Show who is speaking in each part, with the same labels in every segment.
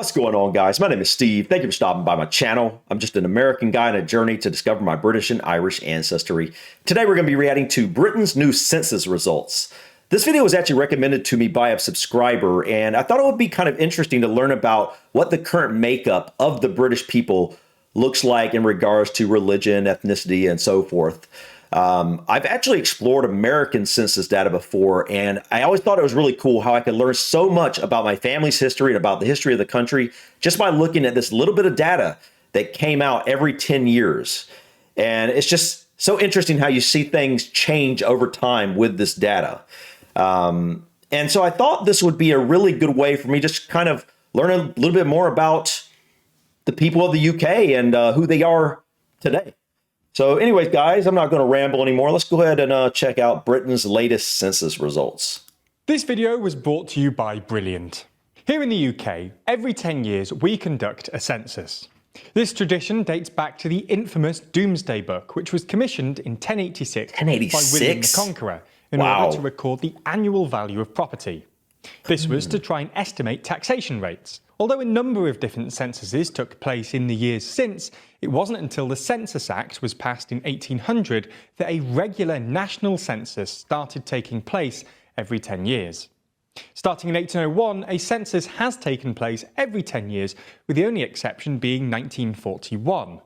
Speaker 1: What's going on, guys? My name is Steve. Thank you for stopping by my channel. I'm just an American guy on a journey to discover my British and Irish ancestry. Today, we're going to be reacting to Britain's new census results. This video was actually recommended to me by a subscriber, and I thought it would be kind of interesting to learn about what the current makeup of the British people looks like in regards to religion, ethnicity, and so forth. I've actually explored American census data before, and I always thought it was really cool how I could learn so much about my family's history and about the history of the country just by looking at this little bit of data that came out every 10 years. And it's just so interesting how you see things change over time with this data. And so I thought this would be a really good way for me just kind of learn a little bit more about the people of the UK and who they are today. So anyways, guys, I'm not going to ramble anymore. Let's go ahead and check out Britain's latest census results.
Speaker 2: This video was brought to you by Brilliant. Here in the UK, every 10 years we conduct a census. This tradition dates back to the infamous Domesday Book, which was commissioned in 1086 by William the Conqueror in order to record the annual value of property. This was to try and estimate taxation rates. Although a number of different censuses took place in the years since, it wasn't until the Census Act was passed in 1800 that a regular national census started taking place every 10 years. Starting in 1801, a census has taken place every 10 years, with the only exception being 1941.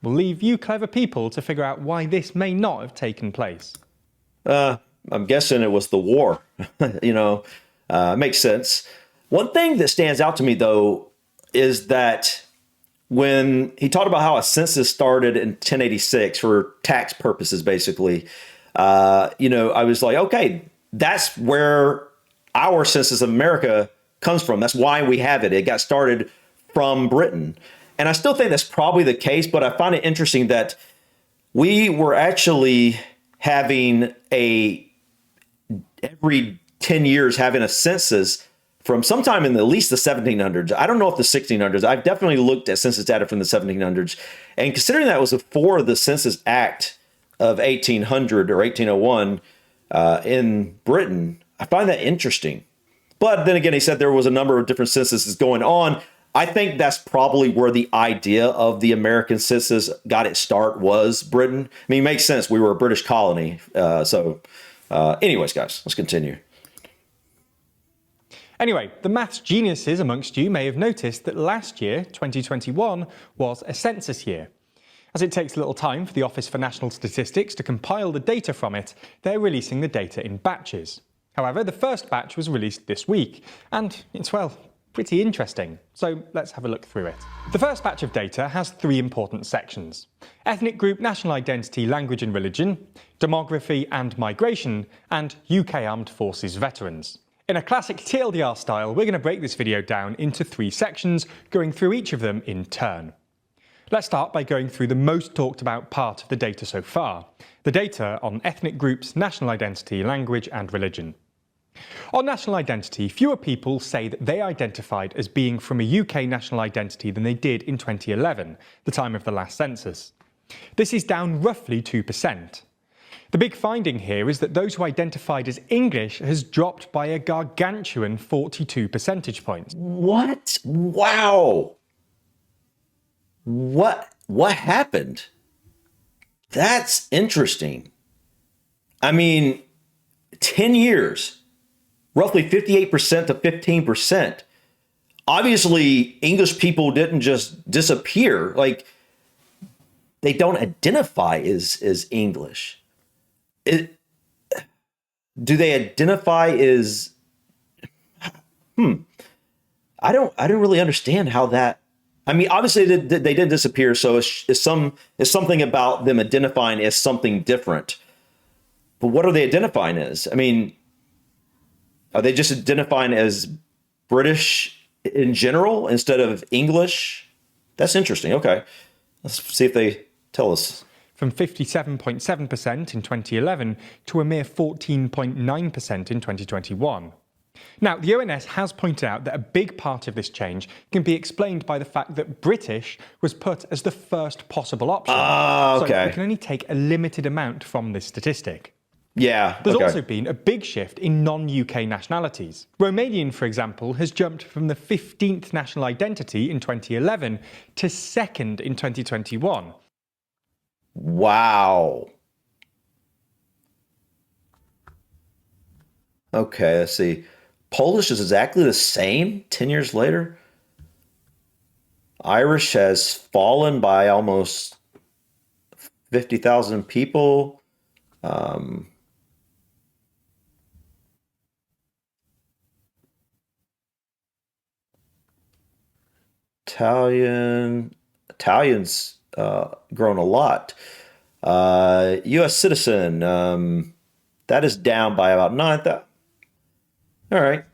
Speaker 2: We'll leave you clever people to figure out why this may not have taken place.
Speaker 1: I'm guessing it was the war. Makes sense. One thing that stands out to me, though, is that when he talked about how a census started in 1086 for tax purposes, basically, I was like, okay, that's where our census of America comes from. That's why we have it. It got started from Britain. And I still think that's probably the case, but I find it interesting that we were actually having every 10 years having a census from sometime in at least the 1700s. I don't know if the 1600s. I've definitely looked at census data from the 1700s. And considering that was before the Census Act of 1800 or 1801 in Britain, I find that interesting. But then again, he said there was a number of different censuses going on. I think that's probably where the idea of the American census got its start, was Britain. I mean, it makes sense. We were a British colony. Anyways, guys, let's continue.
Speaker 2: Anyway, the maths geniuses amongst you may have noticed that last year, 2021, was a census year. As it takes a little time for the Office for National Statistics to compile the data from it, they're releasing the data in batches. However, the first batch was released this week, and it's, well, pretty interesting. So let's have a look through it. The first batch of data has three important sections: ethnic group, national identity, language and religion, demography and migration, and UK Armed Forces veterans. In a classic TLDR style, we're going to break this video down into three sections, going through each of them in turn. Let's start by going through the most talked about part of the data so far, the data on ethnic groups, national identity, language and religion. On national identity, fewer people say that they identified as being from a UK national identity than they did in 2011, the time of the last census. This is down roughly 2%. The big finding here is that those who identified as English has dropped by a gargantuan 42 percentage points.
Speaker 1: What? Wow. What happened? That's interesting. I mean, 10 years, roughly 58% to 15%. Obviously, English people didn't just disappear. Like, they don't identify as English. Do they identify as? I don't really understand how that. I mean, obviously they did disappear, so it's something about them identifying as something different. But what are they identifying as? I mean, are they just identifying as British in general instead of English? That's interesting. Okay, let's see if they tell us.
Speaker 2: From 57.7% in 2011 to a mere 14.9% in 2021. Now, the ONS has pointed out that a big part of this change can be explained by the fact that British was put as the first possible option. So we can only take a limited amount from this statistic.
Speaker 1: Yeah.
Speaker 2: There's
Speaker 1: Okay.
Speaker 2: also been a big shift in non-UK nationalities. Romanian, for example, has jumped from the 15th national identity in 2011 to 2nd in 2021.
Speaker 1: Wow. Okay, let's see. Polish is exactly the same 10 years later. Irish has fallen by almost 50,000 people. Um, Italians grown a lot. U.S. citizen, that is down by about 9,000. All right.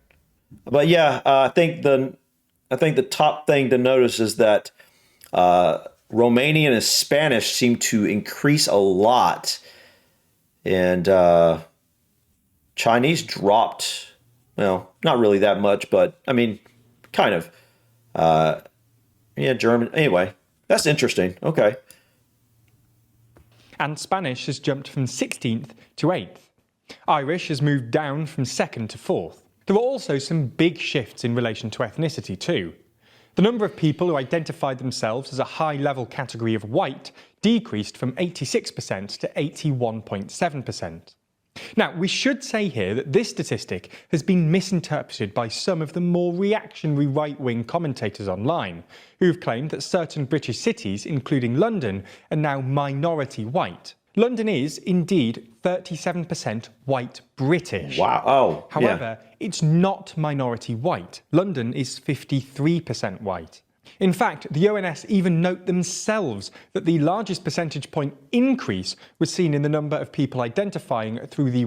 Speaker 1: But yeah, I think the top thing to notice is that Romanian and Spanish seem to increase a lot, and Chinese dropped. Well, not really that much, but I mean, kind of. Yeah, German. Anyway, that's interesting. Okay.
Speaker 2: And Spanish has jumped from 16th to 8th. Irish has moved down from 2nd to 4th. There were also some big shifts in relation to ethnicity too. The number of people who identified themselves as a high-level category of white decreased from 86% to 81.7%. Now, we should say here that this statistic has been misinterpreted by some of the more reactionary right-wing commentators online, who've claimed that certain British cities, including London, are now minority white. London is, indeed, 37% white British.
Speaker 1: Wow. Oh,
Speaker 2: However, it's not minority white. London is 53% white. In fact, the ONS even note themselves that the largest percentage point increase was seen in the number of people identifying through the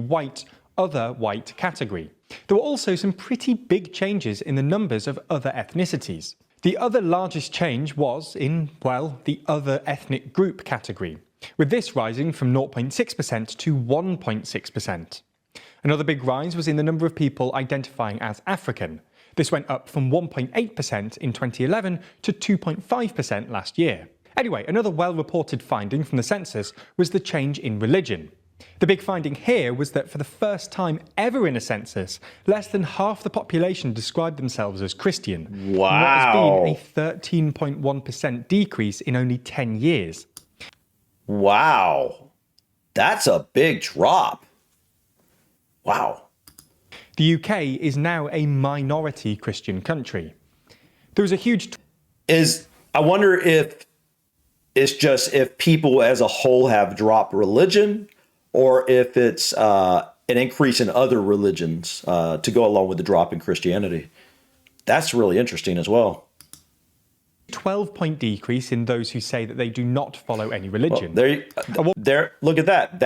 Speaker 2: other white category. There were also some pretty big changes in the numbers of other ethnicities. The other largest change was in, well, the other ethnic group category, with this rising from 0.6% to 1.6%. Another big rise was in the number of people identifying as African. This went up from 1.8% in 2011 to 2.5% last year. Anyway, another well-reported finding from the census was the change in religion. The big finding here was that for the first time ever in a census, less than half the population described themselves as Christian.
Speaker 1: wow.
Speaker 2: And what has been a 13.1% decrease in only 10 years.
Speaker 1: Wow. That's a big drop. Wow.
Speaker 2: The UK is now a minority Christian country. There was a huge...
Speaker 1: I wonder if it's just if people as a whole have dropped religion, or if it's an increase in other religions to go along with the drop in Christianity. That's really interesting as well.
Speaker 2: 12-point decrease in those who say that they do not follow any religion.
Speaker 1: There, look at that.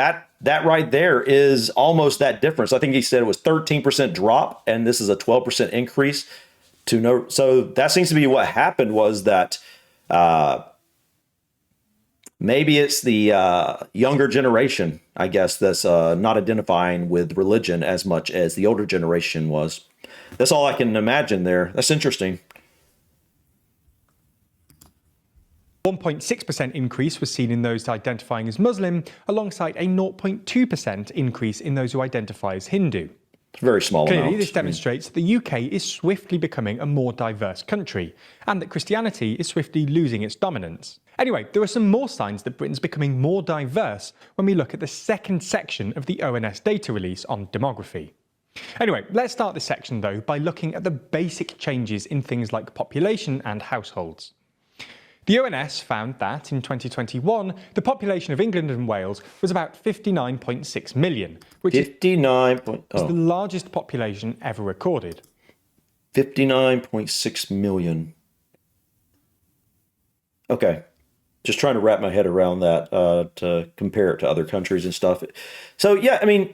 Speaker 1: That right there is almost that difference. I think he said it was 13% drop, and this is a 12% increase. So that seems to be what happened was that maybe it's the younger generation, I guess, that's not identifying with religion as much as the older generation was. That's all I can imagine there. That's interesting.
Speaker 2: 1.6% increase was seen in those identifying as Muslim, alongside a 0.2% increase in those who identify as Hindu.
Speaker 1: It's a very small
Speaker 2: Clearly,
Speaker 1: amount.
Speaker 2: this demonstrates that the UK is swiftly becoming a more diverse country, and that Christianity is swiftly losing its dominance. Anyway, there are some more signs that Britain's becoming more diverse when we look at the second section of the ONS data release on demography. Anyway, let's start this section though by looking at the basic changes in things like population and households. The ONS found that, in 2021, the population of England and Wales was about 59.6 million, which is the largest population ever recorded.
Speaker 1: 59.6 million. Okay. Just trying to wrap my head around that to compare it to other countries and stuff. So, yeah, I mean,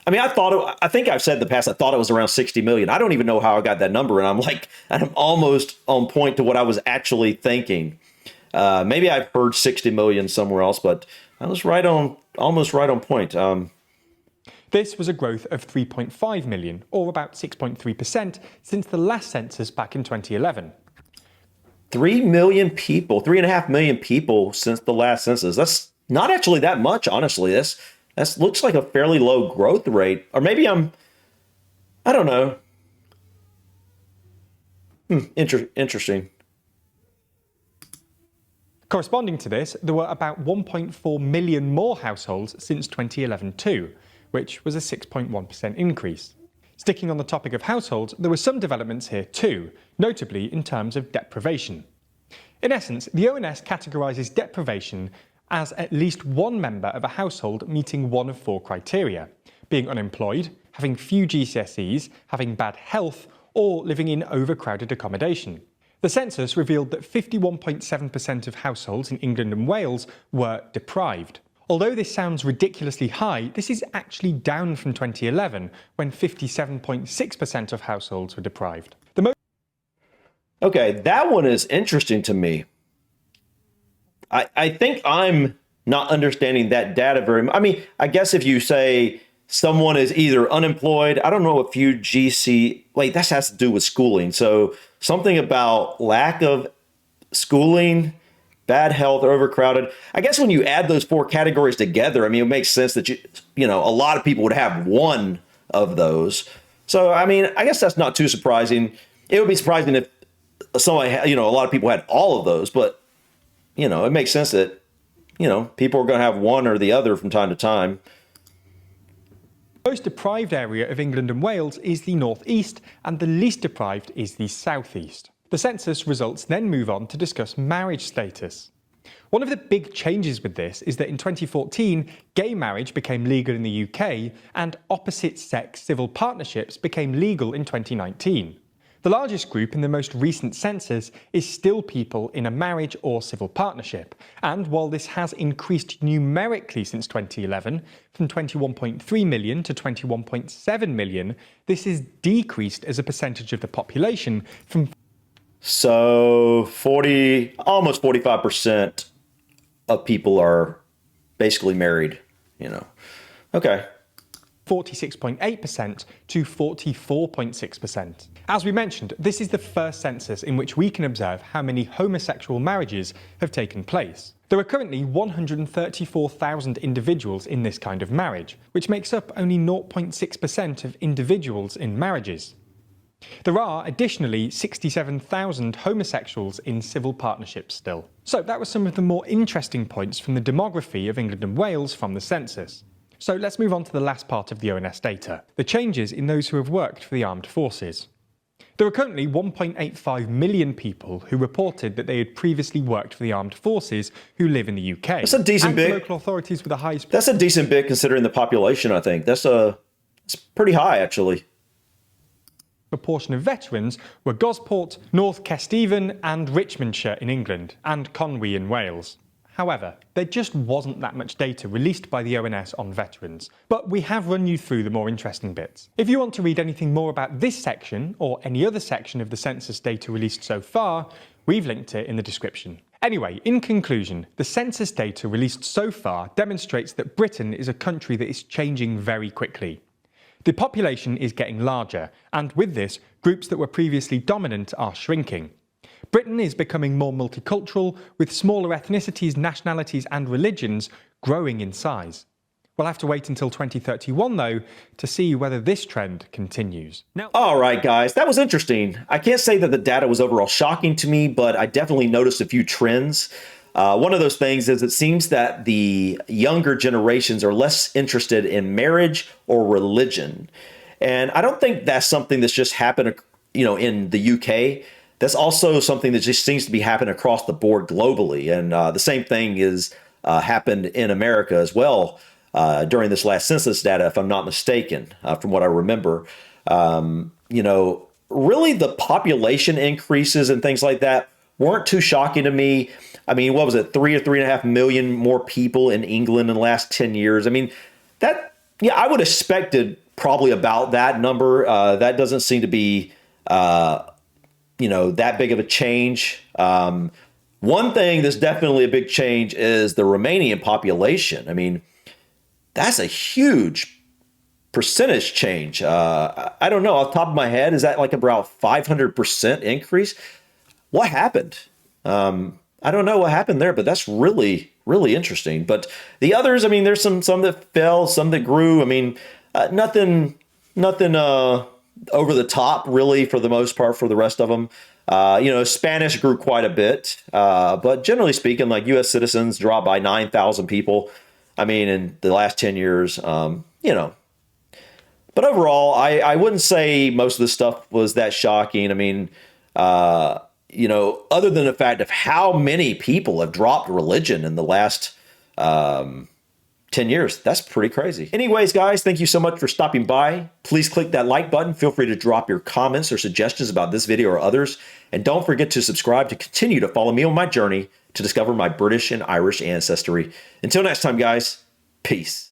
Speaker 1: I think I've said in the past, I thought it was around 60 million. I don't even know how I got that number. And I'm almost on point to what I was actually thinking. Maybe I've heard 60 million somewhere else, but I was almost right on point.
Speaker 2: This was a growth of 3.5 million, or about 6.3%, since the last census back in 2011.
Speaker 1: 3 million people, 3.5 million people since the last census. That's not actually that much, honestly. That looks like a fairly low growth rate. Or maybe I don't know. Interesting.
Speaker 2: Corresponding to this, there were about 1.4 million more households since 2011 too, which was a 6.1% increase. Sticking on the topic of households, there were some developments here too, notably in terms of deprivation. In essence, the ONS categorises deprivation as at least one member of a household meeting one of 4 criteria: being unemployed, having few GCSEs, having bad health, or living in overcrowded accommodation. The census revealed that 51.7% of households in England and Wales were deprived. Although this sounds ridiculously high, this is actually down from 2011, when 57.6% of households were deprived.
Speaker 1: Okay, that one is interesting to me. I think I'm not understanding that data very much. I mean, I guess if you say someone is either unemployed, I don't know if you wait, that has to do with schooling. So something about lack of schooling, bad health, or overcrowded. I guess when you add those 4 categories together, I mean, it makes sense that a lot of people would have one of those. So, I mean, I guess that's not too surprising. It would be surprising if somebody, a lot of people had all of those, but, it makes sense that, people are going to have one or the other from time to time.
Speaker 2: The most deprived area of England and Wales is the northeast, and the least deprived is the southeast. The census results then move on to discuss marriage status. One of the big changes with this is that in 2014, gay marriage became legal in the UK, and opposite-sex civil partnerships became legal in 2019. The largest group in the most recent census is still people in a marriage or civil partnership, and while this has increased numerically since 2011, from 21.3 million to 21.7 million, this is decreased as a percentage of the population from...
Speaker 1: So almost 45% of people are basically married, Okay.
Speaker 2: 46.8% to 44.6%. As we mentioned, this is the first census in which we can observe how many homosexual marriages have taken place. There are currently 134,000 individuals in this kind of marriage, which makes up only 0.6% of individuals in marriages. There are additionally 67,000 homosexuals in civil partnerships still. So that was some of the more interesting points from the demography of England and Wales from the census. So let's move on to the last part of the ONS data, the changes in those who have worked for the armed forces. There are currently 1.85 million people who reported that they had previously worked for the armed forces who live in the UK.
Speaker 1: That's a decent bit.
Speaker 2: Local authorities with the highest...
Speaker 1: That's a decent bit considering the population, I think. It's pretty high, actually.
Speaker 2: Proportion of veterans were Gosport, North Kesteven and Richmondshire in England, and Conwy in Wales. However, there just wasn't that much data released by the ONS on veterans, but we have run you through the more interesting bits. If you want to read anything more about this section, or any other section of the census data released so far, we've linked it in the description. Anyway, in conclusion, the census data released so far demonstrates that Britain is a country that is changing very quickly. The population is getting larger, and with this, groups that were previously dominant are shrinking. Britain is becoming more multicultural, with smaller ethnicities, nationalities and religions growing in size. We'll have to wait until 2031, though, to see whether this trend continues. Now,
Speaker 1: all right, guys, that was interesting. I can't say that the data was overall shocking to me, but I definitely noticed a few trends. One of those things is it seems that the younger generations are less interested in marriage or religion. And I don't think that's something that's just happened, in the UK. That's also something that just seems to be happening across the board globally. And the same thing is happened in America as well during this last census data, if I'm not mistaken, from what I remember. Really the population increases and things like that weren't too shocking to me. I mean, what was it, 3 or 3.5 million more people in England in the last 10 years? I mean, I would have expected probably about that number. That doesn't seem to be... that big of a change. One thing that's definitely a big change is the Romanian population. I mean, that's a huge percentage change. I don't know, off the top of my head, is that like about 500% increase? What happened? I don't know what happened there, but that's really, really interesting. But the others, I mean, there's some that fell, some that grew. I mean, nothing over the top really for the most part for the rest of them. Spanish grew quite a bit, but generally speaking, like U.S. citizens dropped by 9,000 people. I mean, in the last 10 years, But overall, I wouldn't say most of the stuff was that shocking. I mean, other than the fact of how many people have dropped religion in the last 10 years. That's pretty crazy. Anyways, guys, thank you so much for stopping by. Please click that like button. Feel free to drop your comments or suggestions about this video or others. And don't forget to subscribe to continue to follow me on my journey to discover my British and Irish ancestry. Until next time, guys, peace.